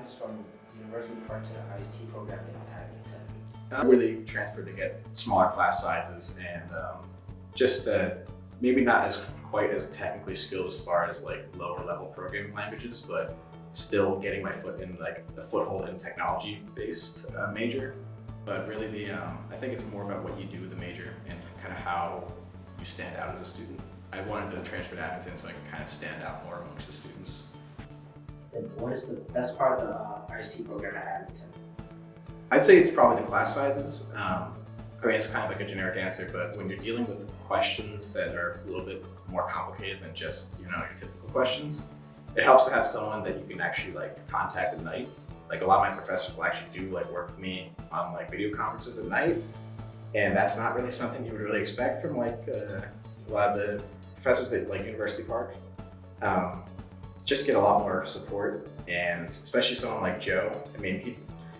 difference from University Park to the I.S.T program in Abington? I really transferred to get smaller class sizes and just maybe not as quite as technically skilled as far as like lower level programming languages, but still getting my foot in like a foothold in technology based major. But really I think it's more about what you do with the major and kind of how you stand out as a student. I wanted to transfer to Abington so I could kind of stand out more amongst the students. And what is the best part of the I.S.T program at Abington? I'd say it's probably the class sizes. I mean, it's kind of like a generic answer, but when you're dealing with questions that are a little bit more complicated than just, your typical questions, it helps to have someone that you can actually like contact at night. Like a lot of my professors will actually do like work with me on like video conferences at night. And that's not really something you would really expect from like a lot of the professors at like University Park. Just get a lot more support, and especially someone like Joe. I mean,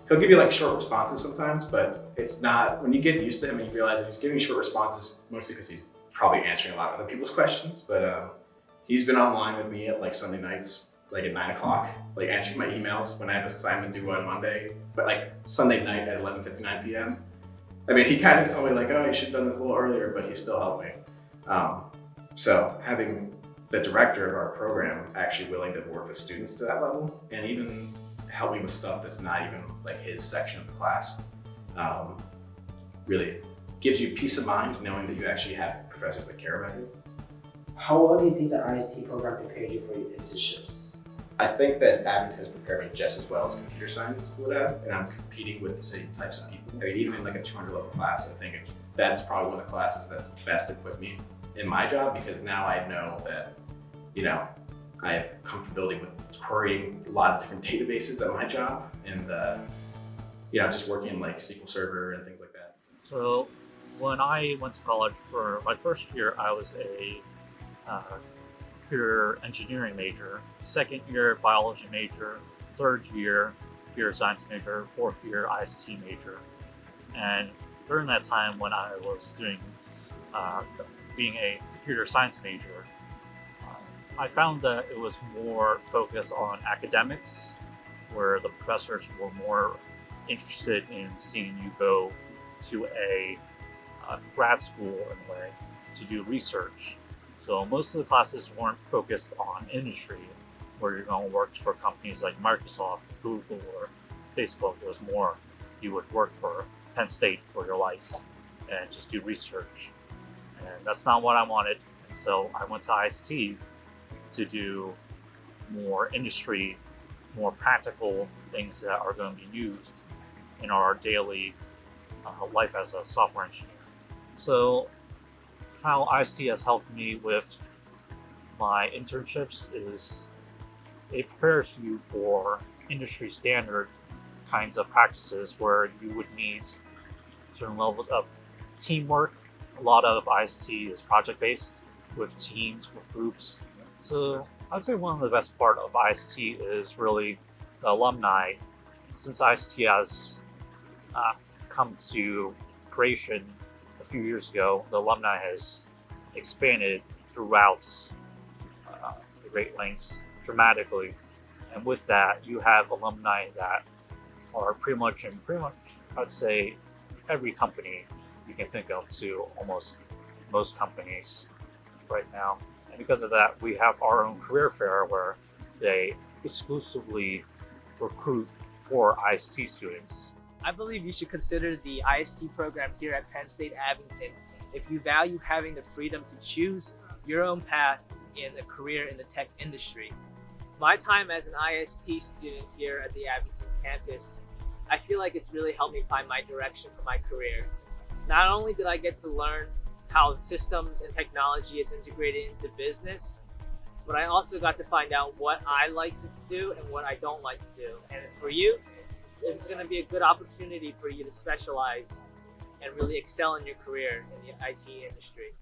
he'll give you like short responses sometimes, but it's not, when you get used to him and you realize that he's giving you short responses mostly because he's probably answering a lot of other people's questions, but he's been online with me at like Sunday nights, like at 9 o'clock, like answering my emails when I have an assignment due on Monday, but like Sunday night at 11:59 p.m. I mean, he kind of told me like, oh, you should have done this a little earlier, but he still helped me. So having the director of our program actually willing to work with students to that level and even help me with stuff that's not even like his section of the class really gives you peace of mind knowing that you actually have professors that care about you. How well do you think the I.S.T program prepared you for your internships? I think that Abington has prepared me just as well as computer science would have, and I'm competing with the same types of people. I mean, even in like a 200 level class, I think that's probably one of the classes that's best equipped me in my job, because now I know that, I have comfortability with querying a lot of different databases at my job, and just working in like SQL Server and things like that. So when I went to college for my first year, I was a computer engineering major, second year biology major, third year computer science major, fourth year I.S.T major. And during that time when I was doing being a computer science major, I found that it was more focused on academics, where the professors were more interested in seeing you go to a grad school in a way to do research. So most of the classes weren't focused on industry, where you're going to work for companies like Microsoft, Google, or Facebook. It was more you would work for Penn State for your life and just do research. And that's not what I wanted. And so I went to I.S.T to do more industry, more practical things that are going to be used in our daily life as a software engineer. So how I.S.T has helped me with my internships is it prepares you for industry standard kinds of practices where you would need certain levels of teamwork. A lot of I.S.T is project-based with teams, with groups. So I'd say one of the best part of I.S.T is really the alumni. Since I.S.T has come to creation a few years ago, the alumni has expanded throughout the Great Lakes dramatically. And with that, you have alumni that are pretty much I'd say every company you can think of, to almost most companies right now. And because of that, we have our own career fair where they exclusively recruit for I.S.T students. I believe you should consider the I.S.T program here at Penn State Abington if you value having the freedom to choose your own path in a career in the tech industry. My time as an I.S.T student here at the Abington campus, I feel like it's really helped me find my direction for my career. Not only did I get to learn how systems and technology is integrated into business, but I also got to find out what I like to do and what I don't like to do. And for you, it's going to be a good opportunity for you to specialize and really excel in your career in the IT industry.